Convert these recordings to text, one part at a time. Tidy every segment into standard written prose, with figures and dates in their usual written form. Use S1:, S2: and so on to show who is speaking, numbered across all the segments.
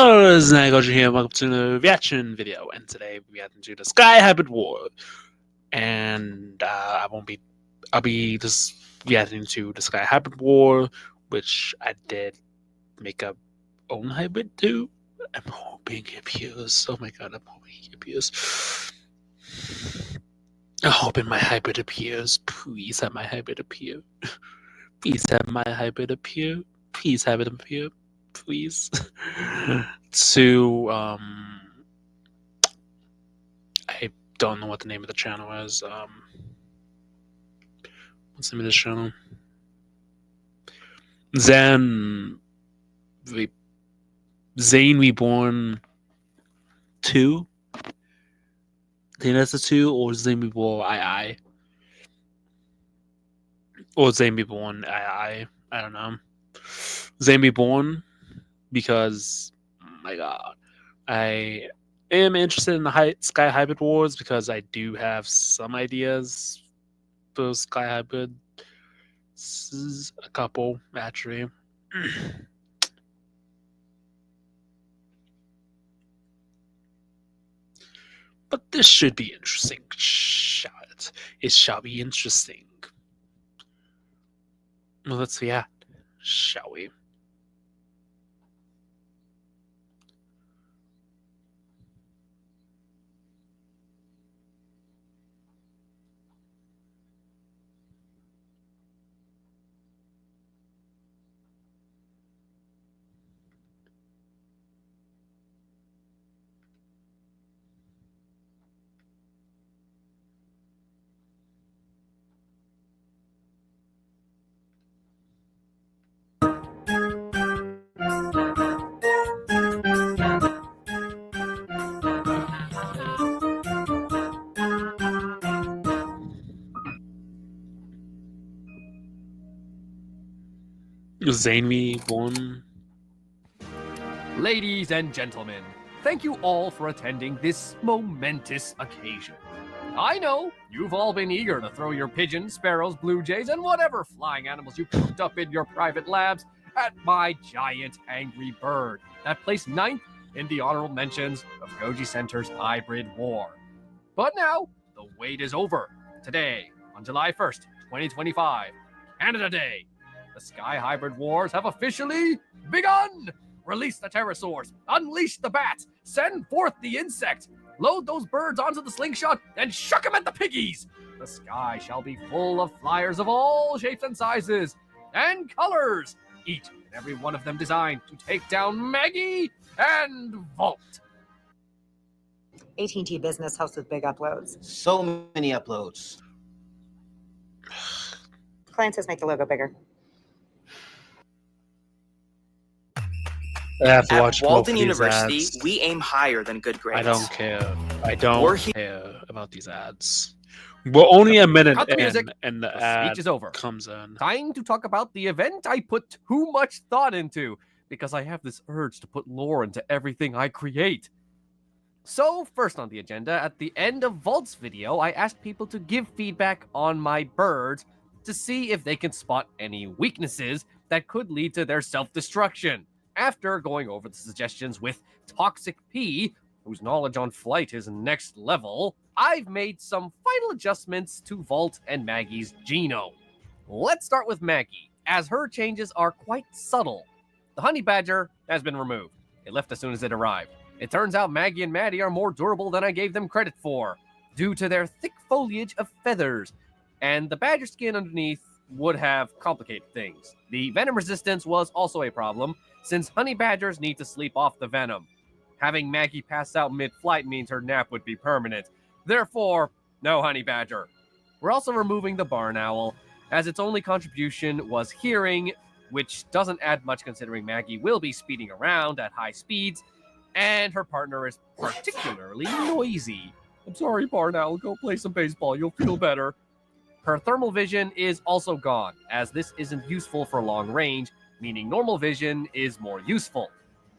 S1: Hello, this is Nagoji here. Welcome to the reaction video, and today we are to the Sky Hybrid War. And I'll be just reacting to the Sky Hybrid War, which I did make a own hybrid too. I'm hoping it appears. Oh my god, I'm hoping it appears. I'm hoping my hybrid appears. Please have my hybrid appear. Please have my hybrid appear. Please have it appear. Please. I don't know what the name of the channel is. What's the name of this channel? Zane Reborn 2? I think that's the 2, or Zane Reborn II. Or Zane Reborn II. I don't know. Zane Reborn, because, oh my god, I am interested in the Sky Hybrid Wars because I do have some ideas for Sky Hybrid. This is a couple, actually. But this should be interesting, shall it? It shall be interesting. Well, let's react, shall we? Zane Reborn.
S2: Ladies and gentlemen, thank you all for attending this momentous occasion. I know you've all been eager to throw your pigeons, sparrows, blue jays, and whatever flying animals you cooked up in your private labs at my giant angry bird that placed 9th in the honorable mentions of Goji Center's Hybrid War. But now, the wait is over. Today, on July 1st, 2025, Canada Day, the Sky Hybrid Wars have officially begun! Release the pterosaurs, unleash the bats, send forth the insect, load those birds onto the slingshot, and shuck them at the piggies! The sky shall be full of flyers of all shapes and sizes and colors, each and every one of them designed to take down Maggie and Vault.
S3: AT&T Business helps with big uploads.
S4: So many uploads.
S3: Client says make the logo bigger.
S1: I have to
S5: At
S1: watch both
S5: Walden
S1: of these
S5: University,
S1: ads.
S5: we aim higher than good grades.
S1: I don't care. I don't care about these ads. We're only a minute
S2: Cut the
S1: in,
S2: music.
S1: and the
S2: The
S1: ad
S2: speech is over.
S1: comes in.
S2: Time to talk about the event I put too much thought into, because I have this urge to put lore into everything I create. So, first on the agenda, at the end of Vault's video, I asked people to give feedback on my birds to see if they can spot any weaknesses that could lead to their self-destruction. After going over the suggestions with Toxic P, whose knowledge on flight is next level, I've made some final adjustments to Vault and Maggie's genome. Let's start with Maggie, as her changes are quite subtle. The honey badger has been removed. It left as soon as it arrived. It turns out Maggie and Maddie are more durable than I gave them credit for, due to their thick foliage of feathers, and the badger skin underneath would have complicated things. The venom resistance was also a problem, since honey badgers need to sleep off the venom. Having Maggie pass out mid-flight means her nap would be permanent. Therefore, no honey badger. We're also removing the barn owl, as its only contribution was hearing, which doesn't add much considering Maggie will be speeding around at high speeds, and her partner is particularly noisy. I'm sorry, barn owl, go play some baseball, you'll feel better. Her thermal vision is also gone, as this isn't useful for long range, meaning normal vision is more useful.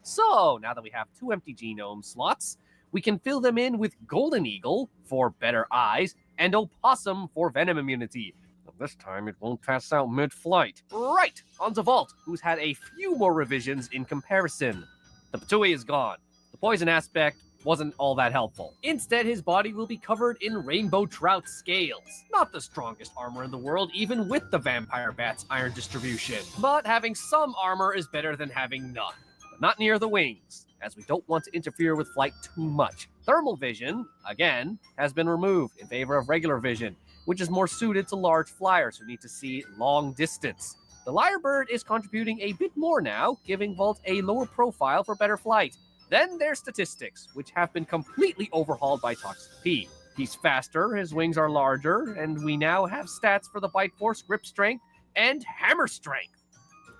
S2: So, now that we have 2 empty genome slots, we can fill them in with Golden Eagle for better eyes and Opossum for venom immunity. But this time it won't pass out mid-flight. Right, on to Vault, who's had a few more revisions in comparison. The Patui is gone. The poison aspect wasn't all that helpful. Instead, his body will be covered in rainbow trout scales. Not the strongest armor in the world, even with the vampire bat's iron distribution. But having some armor is better than having none. But not near the wings, as we don't want to interfere with flight too much. Thermal vision, again, has been removed in favor of regular vision, which is more suited to large flyers who need to see long distance. The lyrebird is contributing a bit more now, giving Vault a lower profile for better flight. Then there's statistics, which have been completely overhauled by Toxic P. He's faster, his wings are larger, and we now have stats for the bite force, grip strength, and hammer strength.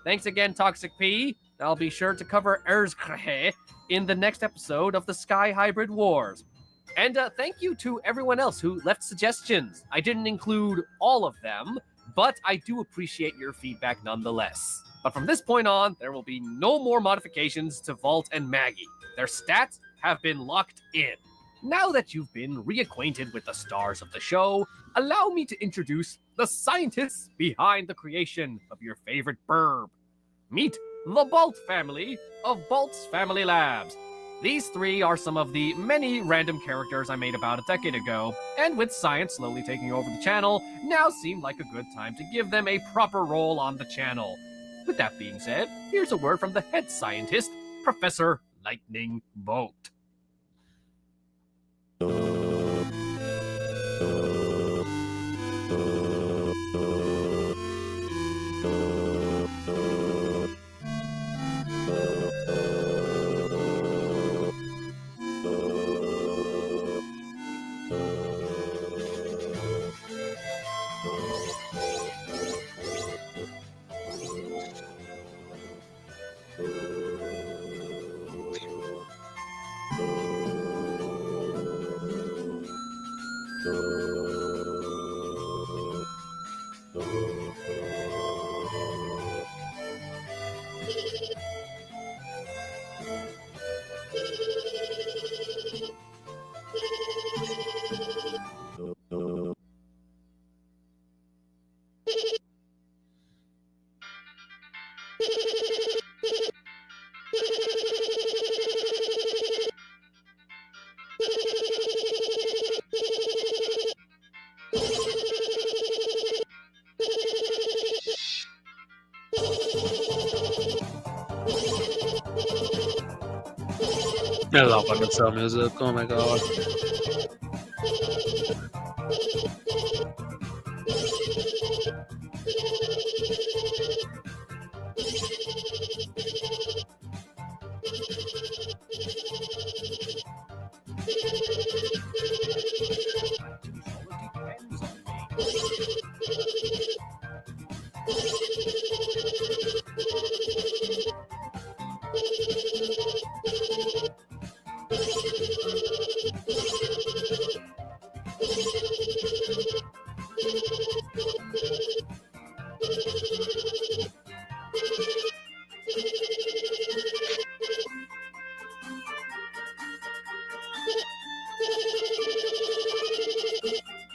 S2: Thanks again, Toxic P. I'll be sure to cover Erzkrehe in the next episode of the Sky Hybrid Wars. And thank you to everyone else who left suggestions. I didn't include all of them, but I do appreciate your feedback nonetheless. But from this point on, there will be no more modifications to Vault and Maggie. Their stats have been locked in. Now that you've been reacquainted with the stars of the show, allow me to introduce the scientists behind the creation of your favorite burb. Meet the Bolt family of Bolt's Family Labs. These three are some of the many random characters I made about a decade ago, and with science slowly taking over the channel, now seemed like a good time to give them a proper role on the channel. With that being said, here's a word from the head scientist, Professor Lightning Bolt.
S1: I love Undertale music. Oh my god.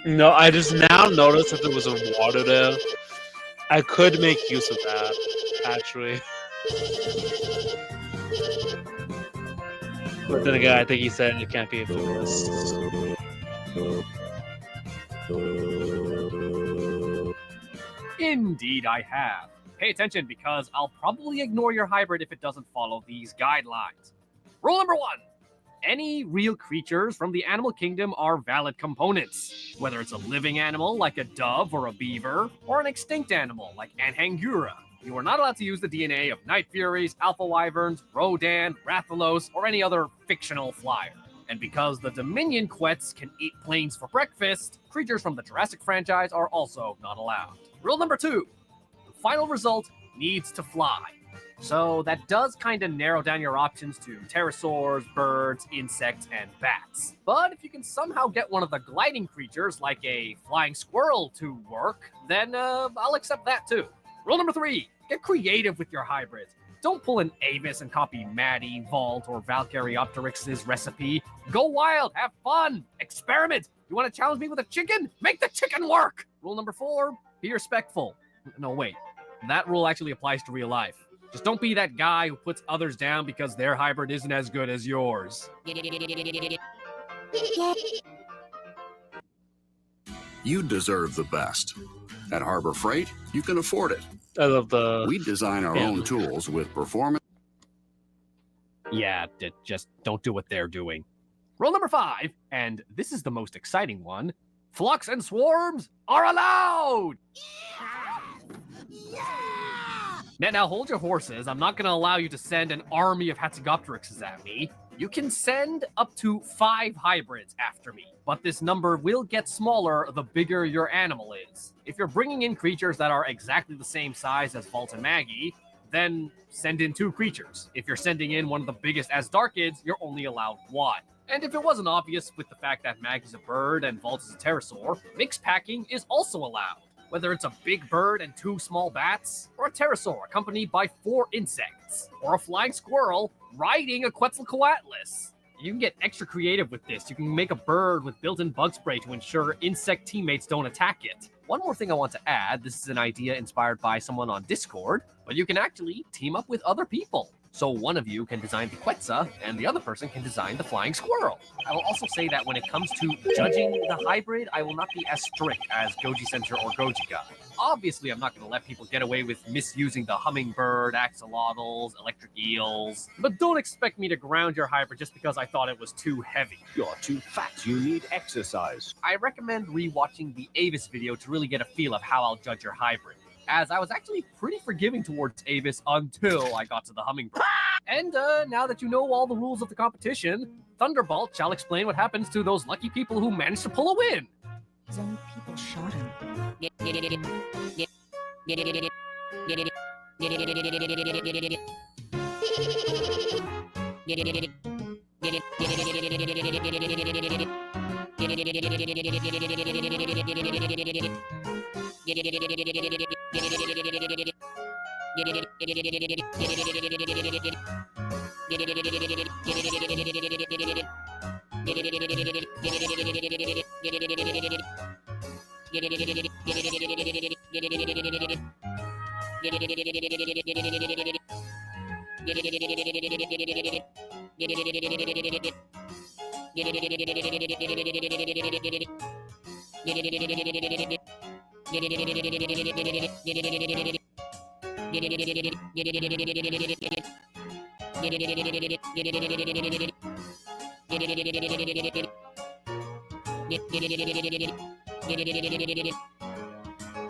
S1: No, I just now noticed that there was a water there. I could make use of that, actually. But then again, I think he said it can't be influenced.
S2: Indeed, I have. Pay attention because I'll probably ignore your hybrid if it doesn't follow these guidelines. Rule number 1. Any real creatures from the animal kingdom are valid components. Whether it's a living animal like a dove or a beaver, or an extinct animal like Anhangura. You are not allowed to use the DNA of Night Furies, Alpha Wyverns, Rodan, Rathalos, or any other fictional flyer. And because the Dominion Quets can eat planes for breakfast, creatures from the Jurassic franchise are also not allowed. Rule number 2. The final result needs to fly. So that does kind of narrow down your options to pterosaurs, birds, insects, and bats. But if you can somehow get one of the gliding creatures, like a flying squirrel, to work, then I'll accept that too. Rule number 3, get creative with your hybrids. Don't pull an Avis and copy Maddie, Vault, or Valkyriopteryx's recipe. Go wild, have fun, experiment. You want to challenge me with a chicken? Make the chicken work! Rule number 4, be respectful. No, wait. That rule actually applies to real life. Just don't be that guy who puts others down because their hybrid isn't as good as yours.
S5: You deserve the best. At Harbor Freight, you can afford it.
S1: I love the.
S5: We design our own tools with performance.
S2: Yeah, just don't do what they're doing. Rule number 5, and this is the most exciting one. Flux and swarms are allowed! Now hold your horses. I'm not going to allow you to send an army of Hatzegopteryxes at me. You can send up to 5 hybrids after me, but this number will get smaller the bigger your animal is. If you're bringing in creatures that are exactly the same size as Vault and Maggie, then send in 2 creatures. If you're sending in one of the biggest Asdarkids, you're only allowed 1. And if it wasn't obvious with the fact that Maggie's a bird and Vault is a pterosaur, mixed packing is also allowed. Whether it's a big bird and 2 small bats, or a pterosaur accompanied by 4 insects, or a flying squirrel riding a Quetzalcoatlus. You can get extra creative with this. You can make a bird with built-in bug spray to ensure insect teammates don't attack it. One more thing I want to add, this is an idea inspired by someone on Discord, but you can actually team up with other people. So one of you can design the Quetzal, and the other person can design the flying squirrel. I will also say that when it comes to judging the hybrid, I will not be as strict as Goji Center or Goji God. Obviously, I'm not going to let people get away with misusing the hummingbird, axolotls, electric eels, but don't expect me to ground your hybrid just because I thought it was too heavy.
S6: You're too fat. You need exercise.
S2: I recommend rewatching the Avis video to really get a feel of how I'll judge your hybrid, as I was actually pretty forgiving towards Avis until I got to the hummingbird. And now that you know all the rules of the competition, Thunderbolt shall explain what happens to those lucky people who manage to pull a win.
S7: His own people shot him.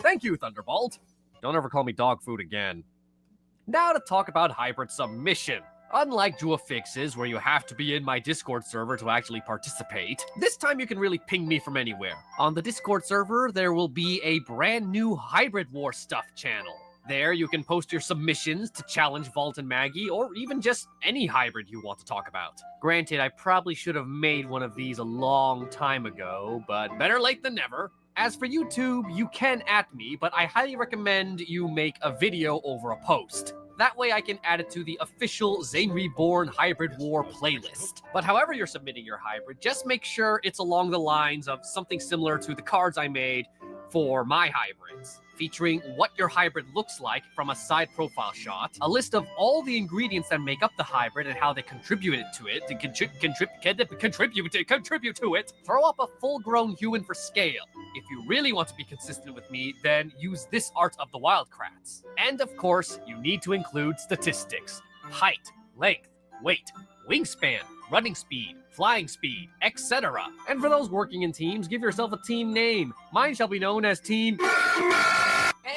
S2: Thank you, Thunderbolt. Don't ever call me dog food again. Now to talk about hybrid submission. Unlike Juafixes, where you have to be in my Discord server to actually participate, this time you can really ping me from anywhere. On the Discord server, there will be a brand new Hybrid War stuff channel. There, you can post your submissions to challenge Vault and Maggie, or even just any hybrid you want to talk about. Granted, I probably should have made one of these a long time ago, but better late than never. As for YouTube, you can @ me, but I highly recommend you make a video over a post. That way I can add it to the official Zane Reborn Hybrid War playlist. But however you're submitting your hybrid, just make sure it's along the lines of something similar to the cards I made for my hybrids, featuring what your hybrid looks like from a side profile shot, a list of all the ingredients that make up the hybrid and how they contribute to it, contribute to it, throw up a full-grown human for scale. If you really want to be consistent with me, then use this art of the Wildcrats. And of course, you need to include statistics: height, length, weight, wingspan, running speed, flying speed, etc. And for those working in teams, give yourself a team name. Mine shall be known as Team...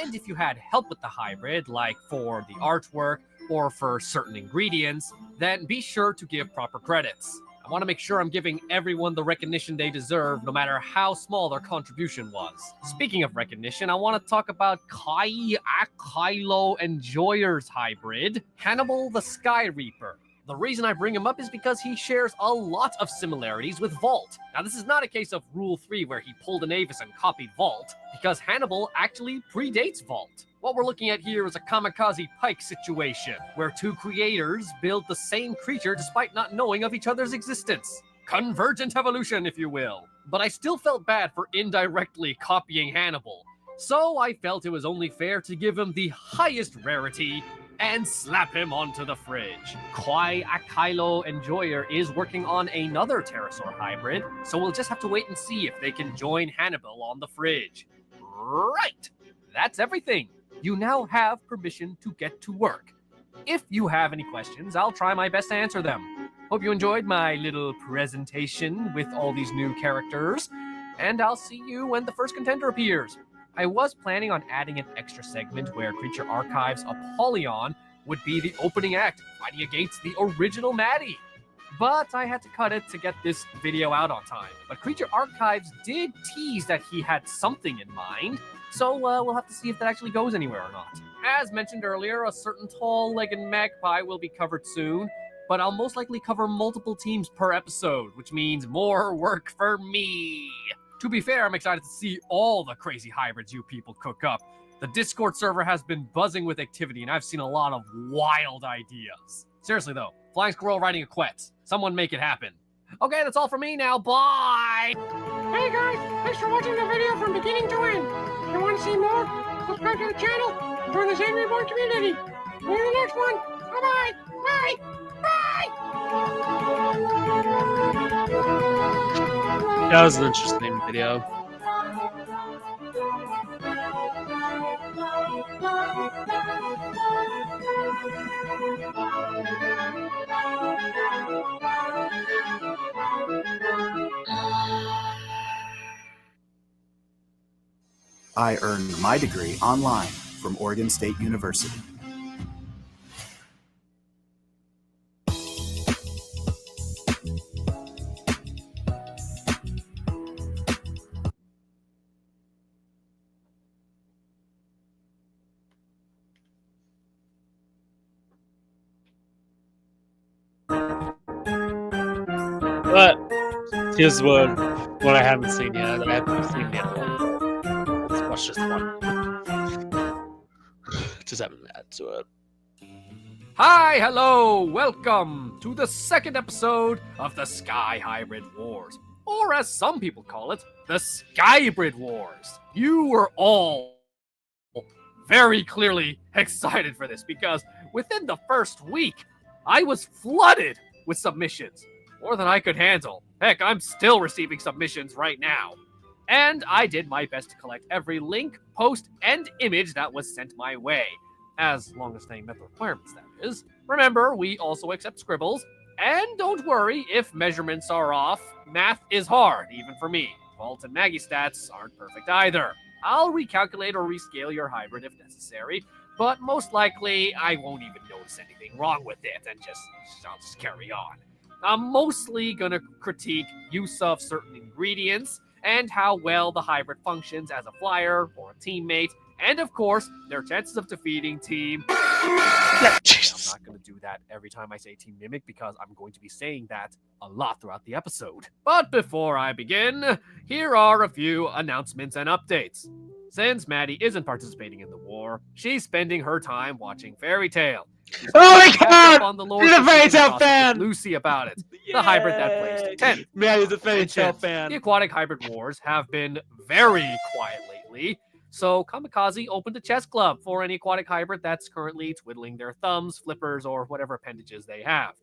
S2: And if you had help with the hybrid, like for the artwork or for certain ingredients, then be sure to give proper credits. I want to make sure I'm giving everyone the recognition they deserve, no matter how small their contribution was. Speaking of recognition, I want to talk about Kylo Enjoyer's hybrid, Hannibal the Sky Reaper. The reason I bring him up is because he shares a lot of similarities with Vault. Now, this is not a case of Rule 3 where he pulled an Avis and copied Vault, because Hannibal actually predates Vault. What we're looking at here is a kamikaze pike situation, where 2 creators build the same creature despite not knowing of each other's existence. Convergent evolution, if you will. But I still felt bad for indirectly copying Hannibal, so I felt it was only fair to give him the highest rarity, and slap him onto the fridge. Kwai Akailo Enjoyer is working on another pterosaur hybrid, so we'll just have to wait and see if they can join Hannibal on the fridge. Right! That's everything. You now have permission to get to work. If you have any questions, I'll try my best to answer them. Hope you enjoyed my little presentation with all these new characters, and I'll see you when the first contender appears. I was planning on adding an extra segment where Creature Archives Apollyon would be the opening act, fighting against the original Maddie. But I had to cut it to get this video out on time. But Creature Archives did tease that he had something in mind, so we'll have to see if that actually goes anywhere or not. As mentioned earlier, a certain tall-legged magpie will be covered soon, but I'll most likely cover multiple teams per episode, which means more work for me. To be fair, I'm excited to see all the crazy hybrids you people cook up. The Discord server has been buzzing with activity, and I've seen a lot of wild ideas. Seriously though, flying squirrel riding a quet. Someone make it happen. Okay, that's all for me now. Bye!
S8: Hey guys, thanks for watching the video from beginning to end. If you want to see more, subscribe to the channel and join the Sky Hbrid War community. See you in the next one. Bye-bye. Bye. Bye.
S1: That was an interesting video.
S9: I earned my degree online from Oregon State University.
S1: But here's what I haven't seen yet. I haven't seen the other one. Let's watch this one. Just haven't added to it.
S2: Hi, hello, welcome to the second episode of the Sky Hybrid Wars, or as some people call it, the Sky Hbrid Wars. You were all very clearly excited for this because within the first week, I was flooded with submissions, more than I could handle. Heck, I'm still receiving submissions right now. And I did my best to collect every link, post, and image that was sent my way. As long as they met the requirements, that is. Remember, we also accept scribbles. And don't worry, if measurements are off, math is hard, even for me. Vault and Maggie stats aren't perfect either. I'll recalculate or rescale your hybrid if necessary, but most likely I won't even notice anything wrong with it and I'll just carry on. I'm mostly gonna critique use of certain ingredients and how well the hybrid functions as a flyer or a teammate, and of course, their chances of defeating Team... I'm not going to do that every time I say Team Mimic because I'm going to be saying that a lot throughout the episode. But before I begin, here are a few announcements and updates. Since Maddie isn't participating in the war, she's spending her time watching Fairy Tail.
S1: Oh my god!
S2: On the Lord
S1: She's a Fairy Tail fan!
S2: Lucy about it. The hybrid that placed 10th.
S1: Maddie's a Fairy Tail fan.
S2: The aquatic hybrid wars have been very quiet lately, so Kamikaze opened a chess club for any aquatic hybrid that's currently twiddling their thumbs, flippers, or whatever appendages they have.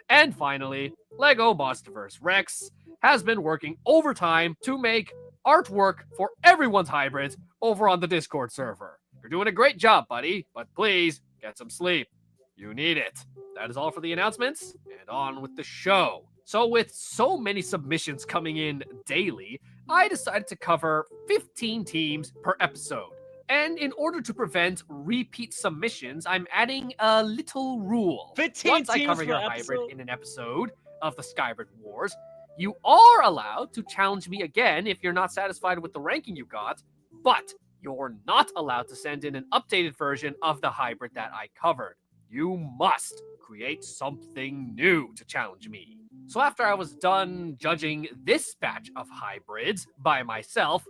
S2: And finally, LEGO Monsterverse Rex has been working overtime to make artwork for everyone's hybrids over on the Discord server. You're doing a great job, buddy, but please get some sleep. You need it. That is all for the announcements, and on with the show. So with so many submissions coming in daily, I decided to cover 15 teams per episode. And in order to prevent repeat submissions, I'm adding a little rule.
S1: 15
S2: Once I
S1: teams
S2: cover
S1: per
S2: your
S1: episode?
S2: hybrid in an episode of the Sky Hbrid Wars, you are allowed to challenge me again if you're not satisfied with the ranking you got, but you're not allowed to send in an updated version of the hybrid that I covered. You must create something new to challenge me. So after I was done judging this batch of hybrids by myself,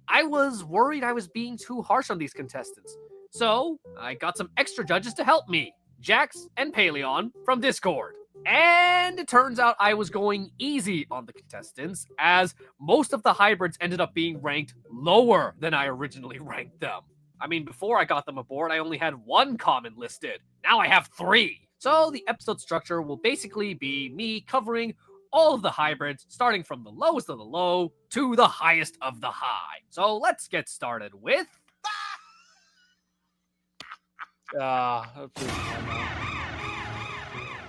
S2: I was worried I was being too harsh on these contestants. So I got some extra judges to help me, Jax and Paleon from Discord. And it turns out I was going easy on the contestants, as most of the hybrids ended up being ranked lower than I originally ranked them. I mean, before I got them aboard, I only had 1 common listed. Now I have 3. So the episode structure will basically be me covering all of the hybrids, starting from the lowest of the low to the highest of the high. So let's get started with...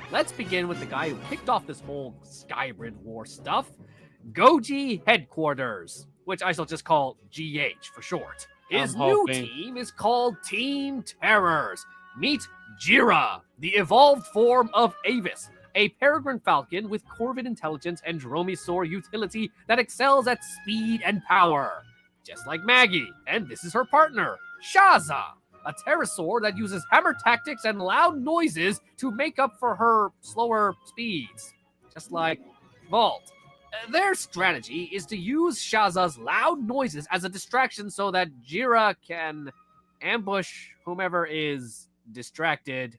S2: Let's begin with the guy who kicked off this whole Sky Hbrid War stuff, Goji Headquarters, which I shall just call GH for short. His new team is called Team Terrors. Meet Jira, the evolved form of Avis, a peregrine falcon with Corvid intelligence and dromaeosaur utility that excels at speed and power. Just like Maggie, and this is her partner, Shaza, a pterosaur that uses hammer tactics and loud noises to make up for her slower speeds. Just like Vault. Their strategy is to use Shaza's loud noises as a distraction so that Jira can ambush whomever is distracted.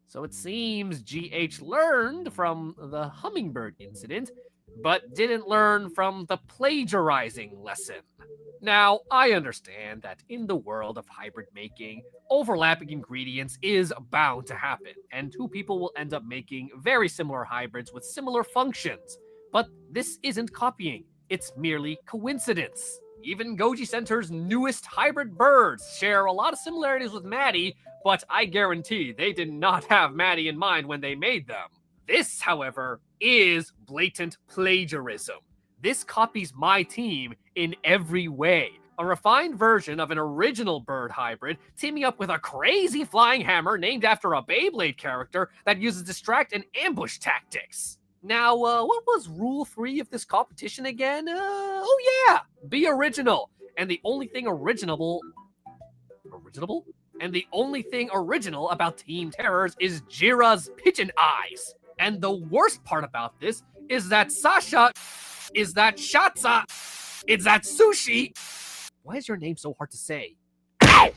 S2: So it seems GH learned from the hummingbird incident, but didn't learn from the plagiarizing lesson. Now, I understand that in the world of hybrid making, overlapping ingredients is bound to happen, and 2 people will end up making very similar hybrids with similar functions. But this isn't copying, it's merely coincidence. Even Goji Center's newest hybrid birds share a lot of similarities with Maddie, but I guarantee they did not have Maddie in mind when they made them. This, however, is blatant plagiarism. This copies my team in every way. A refined version of an original bird hybrid teaming up with a crazy flying hammer named after a Beyblade character that uses distract and ambush tactics. Now, what was rule 3 of this competition again? Oh yeah! Be original. And the only thing original about Team Terrors is Jira's pigeon eyes. And the worst part about this is that Sasha, is that Shatsa, is that Sushi. Why is your name so hard to say? Ow!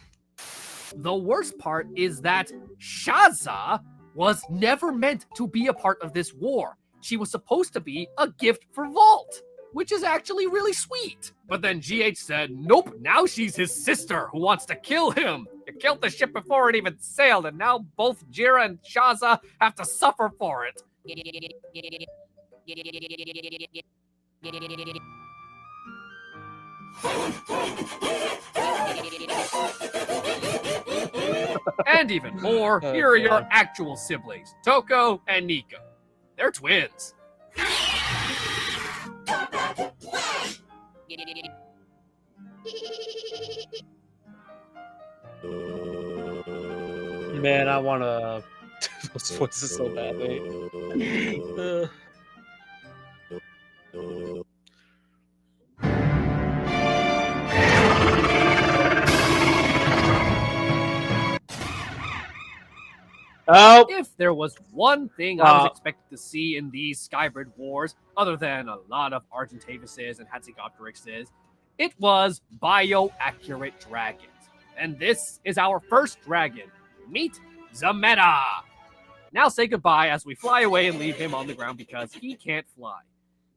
S2: The worst part is that Shaza was never meant to be a part of this war. She was supposed to be a gift for Vault, which is actually really sweet. But then GH said, nope, now she's his sister who wants to kill him. You killed the ship before it even sailed, and now both Jira and Shaza have to suffer for it. And even more, here are your actual siblings, Toko and Nico. They're twins.
S1: Man, I want to do those voices so badly. Oh!
S2: If there was one thing I was expected to see in these Sky Hbrid Wars, other than a lot of Argentavises and Hatzegopteryxes, it was bio-accurate dragons. And this is our first dragon. Meet Zameta. Now say goodbye as we fly away and leave him on the ground because he can't fly.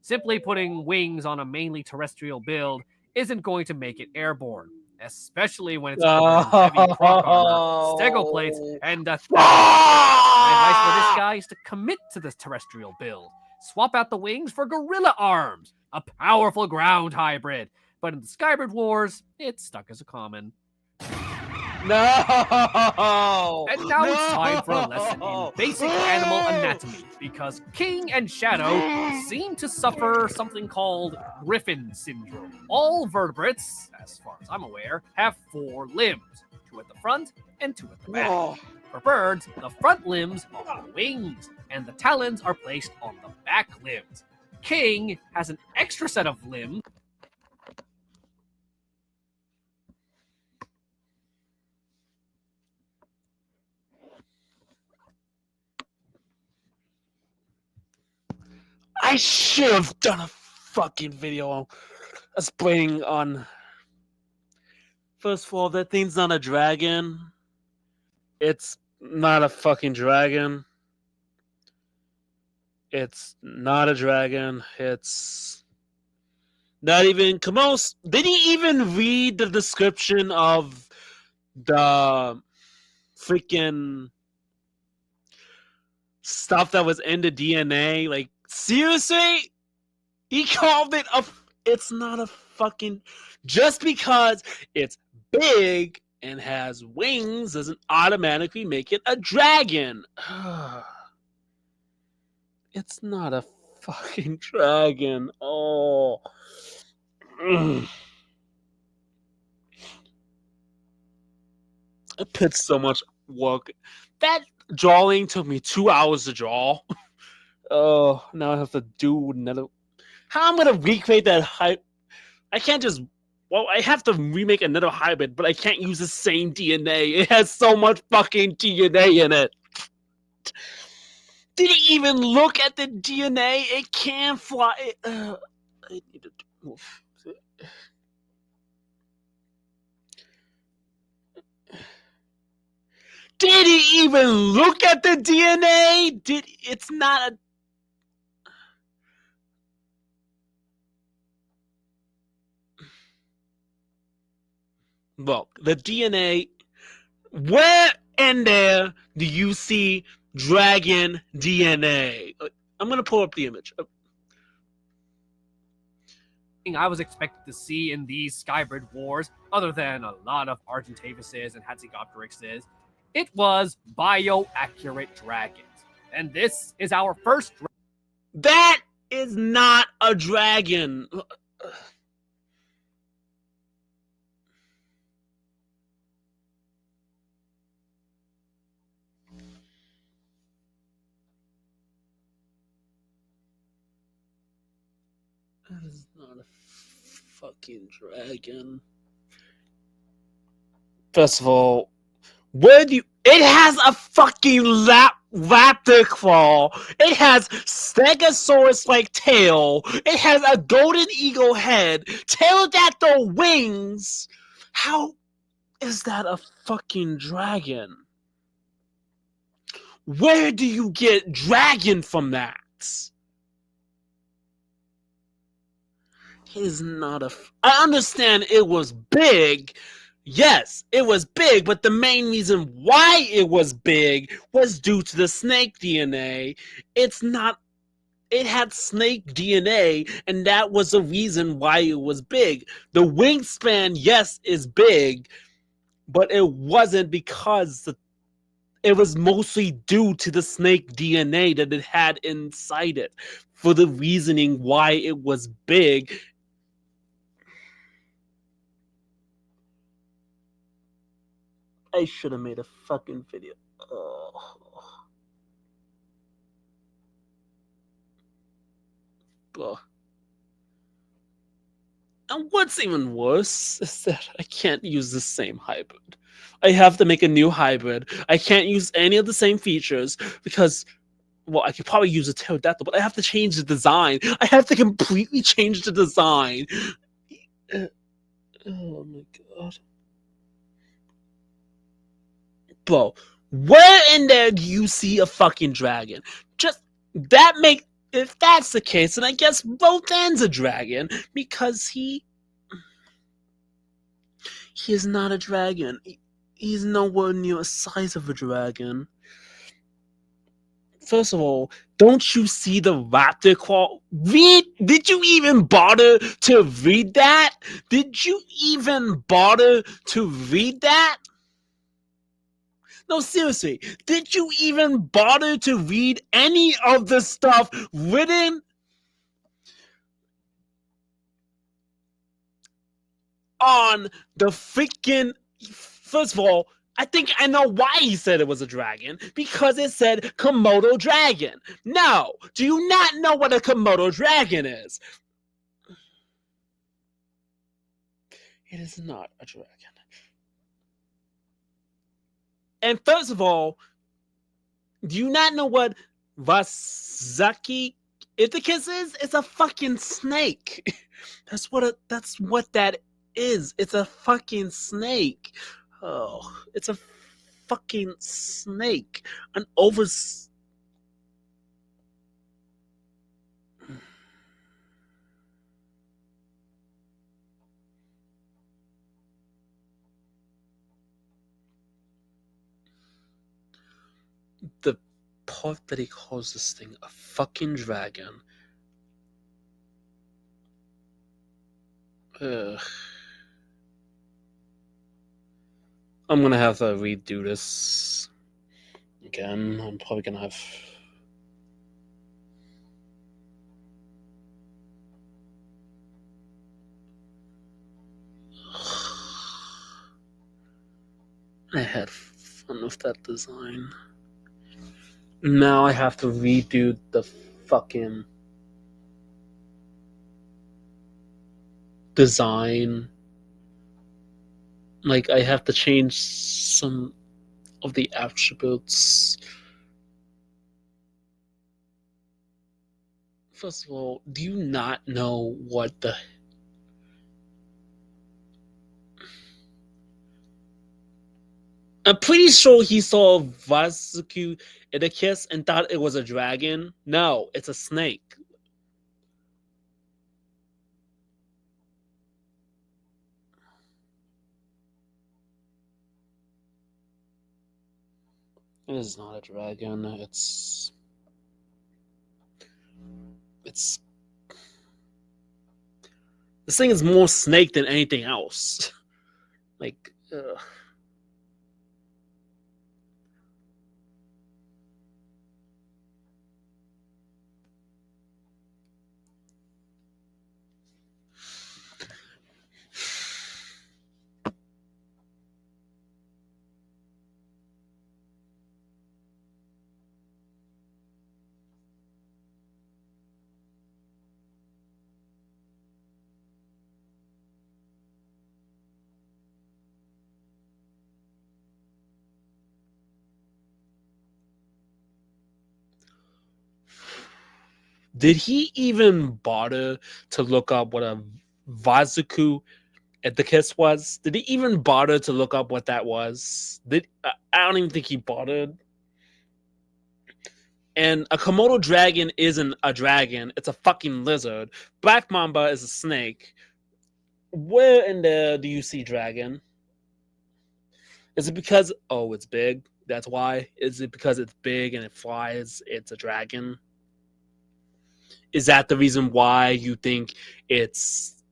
S2: Simply putting wings on a mainly terrestrial build isn't going to make it airborne, especially when it's covered in heavy croc armor, stego plates, and my advice for this guy is to commit to this terrestrial build. Swap out the wings for gorilla arms, a powerful ground hybrid. But in the Sky Hbrid Wars, it's stuck as a common.
S1: No!
S2: And now it's time for a lesson in basic animal anatomy, because King and Shadow seem to suffer something called Griffin syndrome. All vertebrates, as far as I'm aware, have 4 limbs, 2 at the front and 2 at the back. For birds, the front limbs are the wings, and the talons are placed on the back limbs. King has an extra set of limbs.
S1: I should have done a fucking video explaining on. First of all, that thing's not a dragon. It's not a fucking dragon. It's not a dragon. It's not even Kamos. Did he even read the description of the freaking stuff that was in the DNA? Like, seriously? He called it a. It's not a fucking. Just because it's big and has wings doesn't automatically make it a dragon. It's not a fucking dragon. Oh. I put so much work. That drawing took me 2 hours to draw. Oh, now I have to do another. How am I gonna recreate that hype? I can't just. Well, I have to remake another hybrid, but I can't use the same DNA. It has so much fucking DNA in it. Did he even look at the DNA? It can't fly. I need to move. Did he even look at the DNA? It's not a. Well, the DNA. Where in there do you see dragon DNA? I'm gonna pull up the image.
S2: I was expected to see in these Sky Hbrid Wars, other than a lot of Argentavises and Hatzegopteryxes, it was bio-accurate dragons. And this is our first
S1: That is not a dragon. That is not a fucking dragon. First of all, where do you... It has a fucking raptor claw. It has Stegosaurus-like tail. It has a golden eagle head. Pterodactyl wings. How is that a fucking dragon? Where do you get dragon from that? It is not a... I understand it was big. Yes, it was big, but the main reason why it was big was due to the snake DNA. It's not... It had snake DNA, and that was the reason why it was big. The wingspan, yes, is big, but it wasn't because it was mostly due to the snake DNA that it had inside it. For the reasoning why it was big. I should have made a fucking video. Oh. Ugh. And what's even worse is that I can't use the same hybrid. I have to make a new hybrid. I can't use any of the same features because, well, I could probably use a pterodactyl, but I have to change the design. I have to completely change the design. Oh my god. Bro, where in there do you see a fucking dragon? Just that make... If that's the case, then I guess Voltan's a dragon because he is not a dragon. He's nowhere near the size of a dragon. First of all, don't you see the raptor claw? Did you even bother to read that? Did you even bother to read that? No, seriously, did you even bother to read any of the stuff written on the freaking... First of all, I think I know why he said it was a dragon. Because it said Komodo dragon. No, do you not know what a Komodo dragon is? It is not a dragon. And first of all, do you not know what Vasaki Ithacus is? It's a fucking snake. That's what that is. It's a fucking snake. Oh, it's a fucking snake. An over. The part that he calls this thing a fucking dragon. Ugh. I'm gonna have to redo this again. I'm probably gonna have. I had fun with that design. Now I have to redo the fucking design. Like, I have to change some of the attributes. First of all, do you not know what the... I'm pretty sure he saw Vasuku in a kiss and thought it was a dragon. No, it's a snake. It is not a dragon. It's this thing is more snake than anything else. Like, ugh. Did he even bother to look up what a Vasuku at the kiss was? Did he even bother to look up what that was? I don't even think he bothered. And a Komodo dragon isn't a dragon. It's a fucking lizard. Black Mamba is a snake. Where in there do you see dragon? Is it because, oh, it's big? That's why? Is it because it's big and it flies? It's a dragon? Is that the reason why you think it's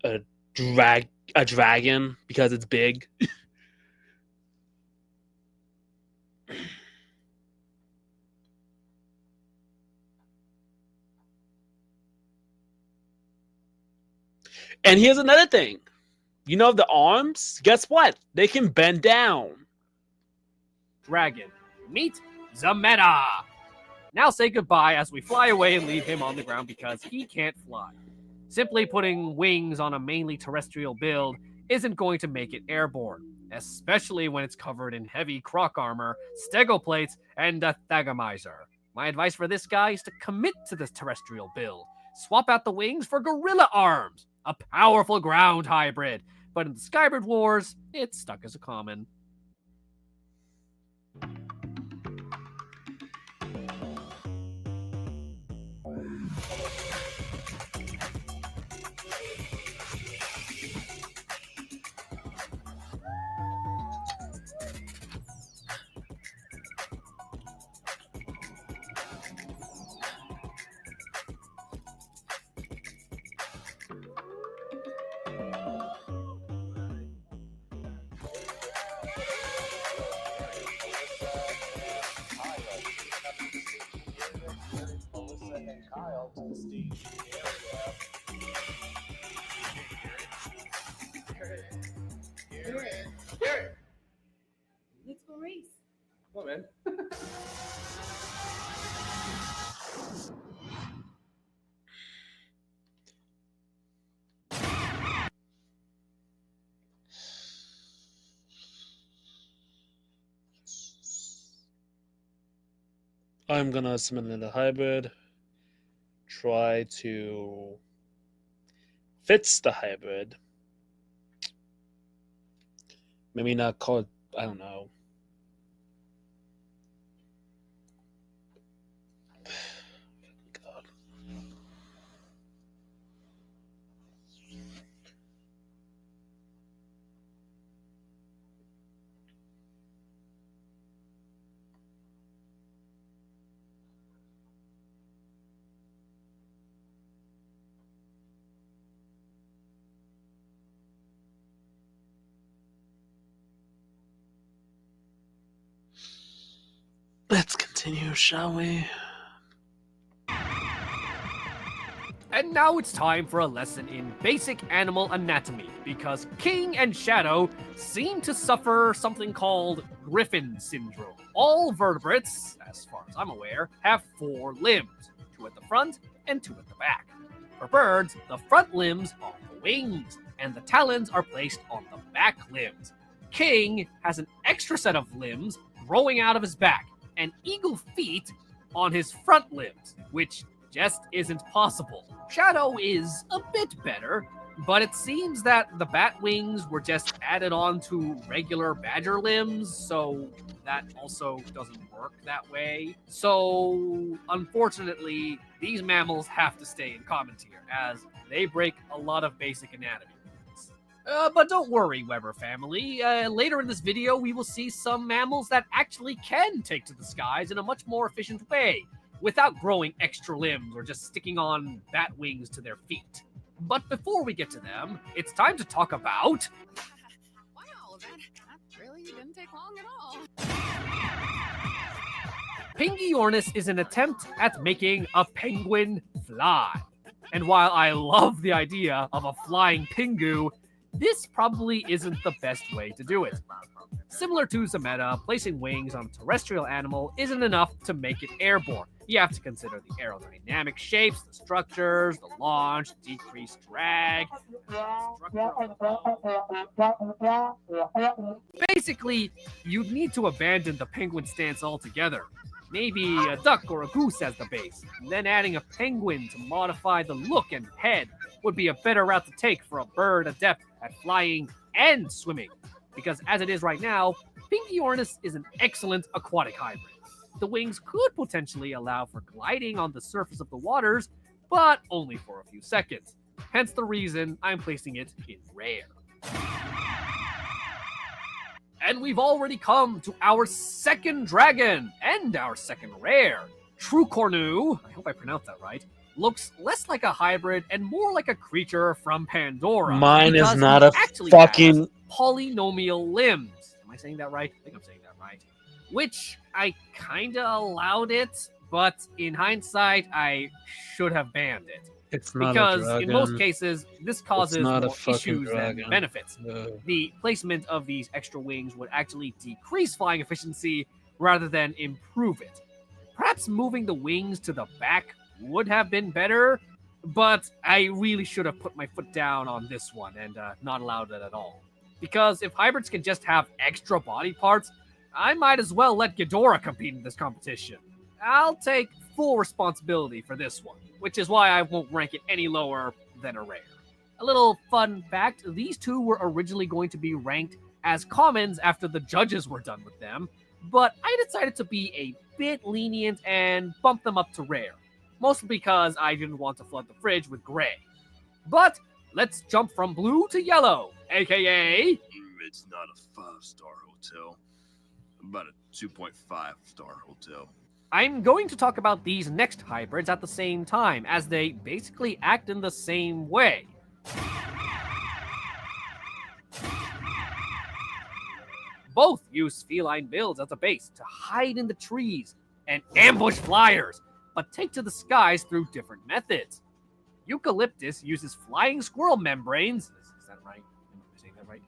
S1: a dragon? Because it's big? And here's another thing. You know the arms? Guess what? They can bend down.
S2: Dragon, meet Zameta! Now say goodbye as we fly away and leave him on the ground because he can't fly. Simply putting wings on a mainly terrestrial build isn't going to make it airborne, especially when it's covered in heavy croc armor, stego plates, and a thagomizer. My advice for this guy is to commit to this terrestrial build. Swap out the wings for gorilla arms, a powerful ground hybrid. But in the Sky Hbrid Wars, it's stuck as a common.
S7: Let's go race.
S2: Come on, man.
S1: I'm gonna submit another hybrid. Try to fix the hybrid. Maybe not call it, I don't know. continue, shall we?
S2: And now it's time for a lesson in basic animal anatomy, because King and Shadow seem to suffer something called Griffin syndrome. All vertebrates, as far as I'm aware, have 4 limbs, 2 at the front and 2 at the back. For birds, the front limbs are the wings, and the talons are placed on the back limbs. King has an extra set of limbs growing out of his back, and eagle feet on his front limbs, which just isn't possible. Shadow is a bit better, but it seems that the bat wings were just added on to regular badger limbs, so that also doesn't work that way. So, unfortunately, these mammals have to stay in common tier, as they break a lot of basic anatomy. But don't worry, Weber family. Later in this video, we will see some mammals that actually can take to the skies in a much more efficient way, without growing extra limbs or just sticking on bat wings to their feet. But before we get to them, it's time to talk about...
S7: Wow, that really didn't take long at all.
S2: Pinguiornis is an attempt at making a penguin fly. And while I love the idea of a flying pingu, this probably isn't the best way to do it. Similar to Zameta, placing wings on a terrestrial animal isn't enough to make it airborne. You have to consider the aerodynamic shapes, the structures, the launch, decreased drag. Basically, you'd need to abandon the penguin stance altogether. Maybe a duck or a goose as the base, and then adding a penguin to modify the look and head would be a better route to take for a bird adept at flying and swimming. Because as it is right now, Pinguiornis is an excellent aquatic hybrid. The wings could potentially allow for gliding on the surface of the waters, but only for a few seconds. Hence the reason I'm placing it in rare. And we've already come to our second dragon, and our second rare. True Cornu, I hope I pronounced that right, looks less like a hybrid and more like a creature from Pandora.
S1: Mine is
S2: because
S1: not
S2: he
S1: a
S2: actually
S1: fucking...
S2: has polynomial limbs. Am I saying that right? I think I'm saying that right. Which I kinda allowed it, but in hindsight, I should have banned it.
S1: It's not
S2: Because
S1: a
S2: in most
S1: dragon.
S2: cases, this causes
S1: not a
S2: more
S1: fucking
S2: issues than
S1: dragon.
S2: benefits. The placement of these extra wings would actually decrease flying efficiency rather than improve it. Perhaps moving the wings to the back would have been better, but I really should have put my foot down on this one and not allowed it at all. Because if hybrids can just have extra body parts, I might as well let Ghidorah compete in this competition. I'll take full responsibility for this one, which is why I won't rank it any lower than a rare. A little fun fact, these two were originally going to be ranked as commons after the judges were done with them, but I decided to be a bit lenient and bump them up to rare, mostly because I didn't want to flood the fridge with gray. But let's jump from blue to yellow, aka...
S10: It's not a 5-star hotel, about a 2.5-star hotel.
S2: I'm going to talk about these next hybrids at the same time, as they basically act in the same way. Both use feline builds as a base to hide in the trees and ambush flyers, but take to the skies through different methods. Eucalyptus uses flying squirrel membranes, is that right? Am I saying that right?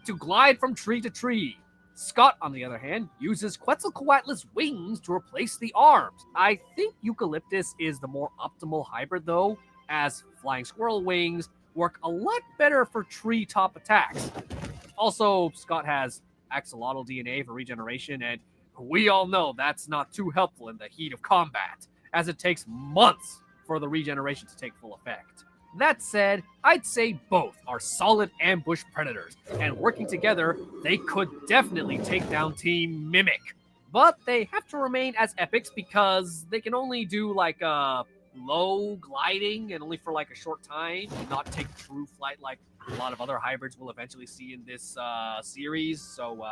S2: To glide from tree to tree. Scott, on the other hand, uses Quetzalcoatl's wings to replace the arms. I think Eucalyptus is the more optimal hybrid though, as flying squirrel wings work a lot better for tree-top attacks. Also, Scott has axolotl DNA for regeneration, and we all know that's not too helpful in the heat of combat, as it takes months for the regeneration to take full effect. That said, I'd say both are solid ambush predators, and working together, they could definitely take down Team Mimic. But they have to remain as epics because they can only do like low gliding and only for like a short time, and not take true flight like a lot of other hybrids we'll eventually see in this series. So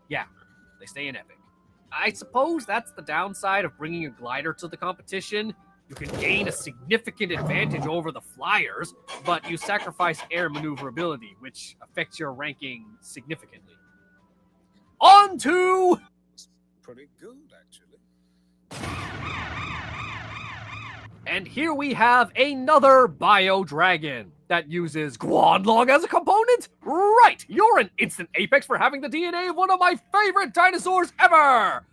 S2: yeah, they stay in epic. I suppose that's the downside of bringing a glider to the competition. You can gain a significant advantage over the flyers, but you sacrifice air maneuverability, which affects your ranking significantly. On to...
S10: Pretty good, actually.
S2: And here we have another Bio Dragon that uses Guanlong as a component? Right! You're an instant apex for having the DNA of one of my favorite dinosaurs ever!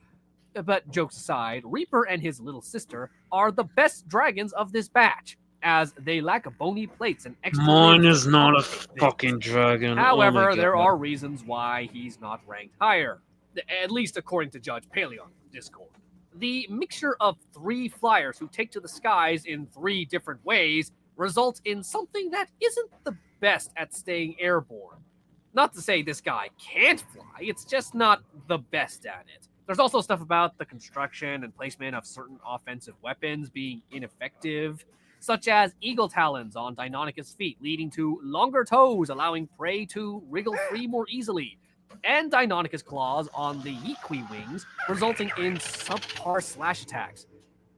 S2: But jokes aside, Reaper and his little sister are the best dragons of this batch, as they lack bony plates and extra
S1: Mine
S2: limbs
S1: is
S2: to
S1: not a
S2: complicate things.
S1: fucking dragon.
S2: However,
S1: Oh my
S2: there
S1: God.
S2: are reasons why he's not ranked higher, at least according to Judge Paleon from Discord. The mixture of 3 flyers who take to the skies in 3 different ways results in something that isn't the best at staying airborne. Not to say this guy can't fly, it's just not the best at it. There's also stuff about the construction and placement of certain offensive weapons being ineffective, such as eagle talons on Deinonychus' feet, leading to longer toes, allowing prey to wriggle free more easily, and Deinonychus claws on the Yeekwi wings, resulting in subpar slash attacks.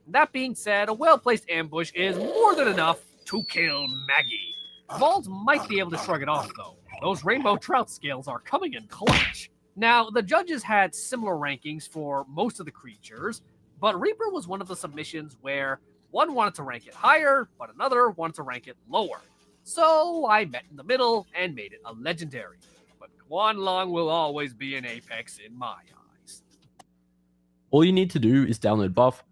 S2: That being said, a well-placed ambush is more than enough to kill Maggie. Vault might be able to shrug it off, though. Those rainbow trout scales are coming in clutch. Now, the judges had similar rankings for most of the creatures, but Reaper was one of the submissions where one wanted to rank it higher, but another wanted to rank it lower. So I met in the middle and made it a legendary. But Guanlong will always be an apex in my eyes.
S11: All you need to do is download Buff,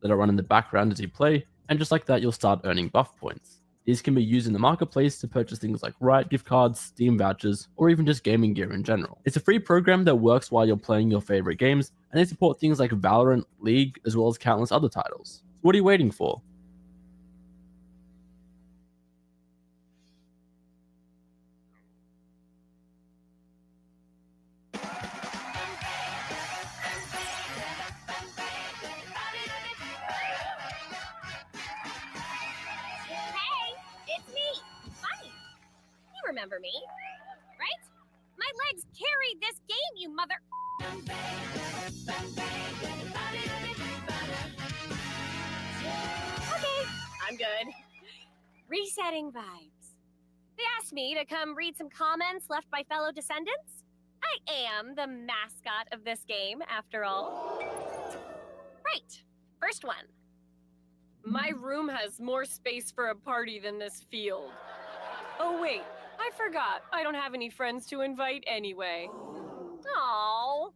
S11: let it run in the background as you play, and just like that you'll start earning buff points. These can be used in the marketplace to purchase things like Riot gift cards, Steam vouchers, or even just gaming gear in general. It's a free program that works while you're playing your favorite games, and they support things like Valorant, League, as well as countless other titles. So what are you waiting for?
S12: Remember me, right? My legs carried this game, you mother... Okay, I'm good. Resetting vibes. They asked me to come read some comments left by fellow descendants. I am the mascot of this game, after all. Right, first one. My room has more space for a party than this field. Oh, wait. I forgot. I don't have any friends to invite anyway. Aww.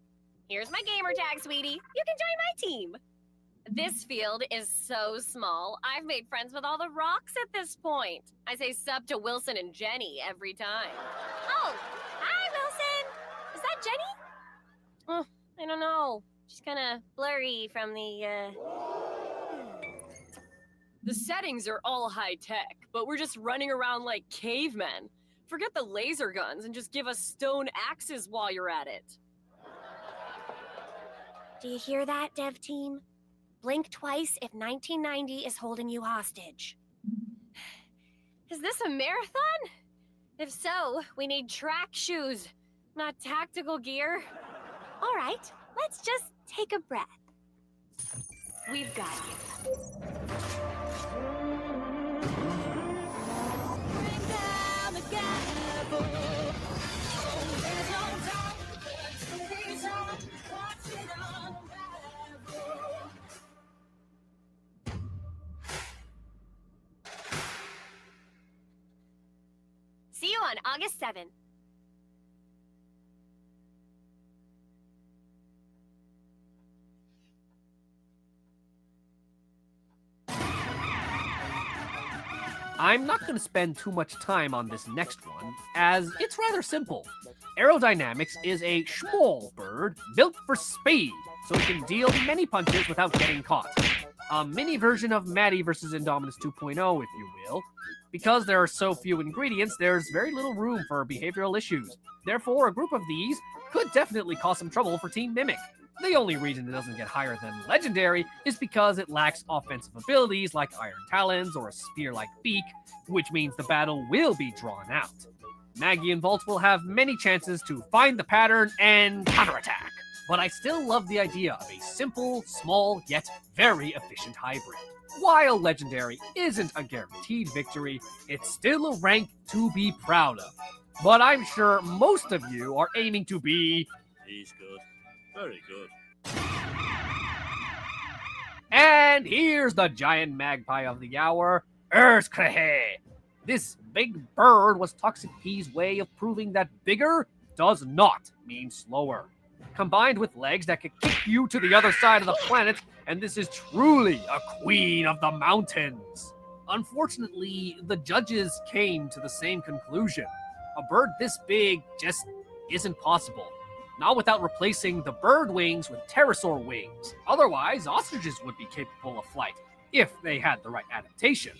S12: Here's my gamer tag, sweetie. You can join my team. This field is so small, I've made friends with all the rocks at this point. I say sub to Wilson and Jenny every time. Oh, hi, Wilson. Is that Jenny? Oh, I don't know. She's kind of blurry from the, The settings are all high-tech, but we're just running around like cavemen. Forget the laser guns and just give us stone axes while you're at it. Do you hear that, dev team? Blink twice if 1990 is holding you hostage. Is this a marathon? If so, we need track shoes, not tactical gear. All right, let's just take a breath. We've got you. See you on August 7th.
S2: I'm not going to spend too much time on this next one, as it's rather simple. Aerodynamics is a small bird built for speed, so it can deal many punches without getting caught. A mini version of Maddie vs. Indominus 2.0, if you will. Because there are so few ingredients, there's very little room for behavioral issues. Therefore, a group of these could definitely cause some trouble for Team Mimic. The only reason it doesn't get higher than Legendary is because it lacks offensive abilities like Iron Talons or a spear-like beak, which means the battle will be drawn out. Maggie and Volt will have many chances to find the pattern and counterattack, but I still love the idea of a simple, small, yet very efficient hybrid. While Legendary isn't a guaranteed victory, it's still a rank to be proud of. But I'm sure most of you are aiming to be...
S10: He's good. Very good.
S2: And here's the giant magpie of the hour, Erzkrahe. This big bird was Toxic P's way of proving that bigger does not mean slower. Combined with legs that can kick you to the other side of the planet, and this is truly a queen of the mountains. Unfortunately, the judges came to the same conclusion. A bird this big just isn't possible. Not without replacing the bird wings with pterosaur wings. Otherwise, ostriches would be capable of flight, if they had the right adaptations.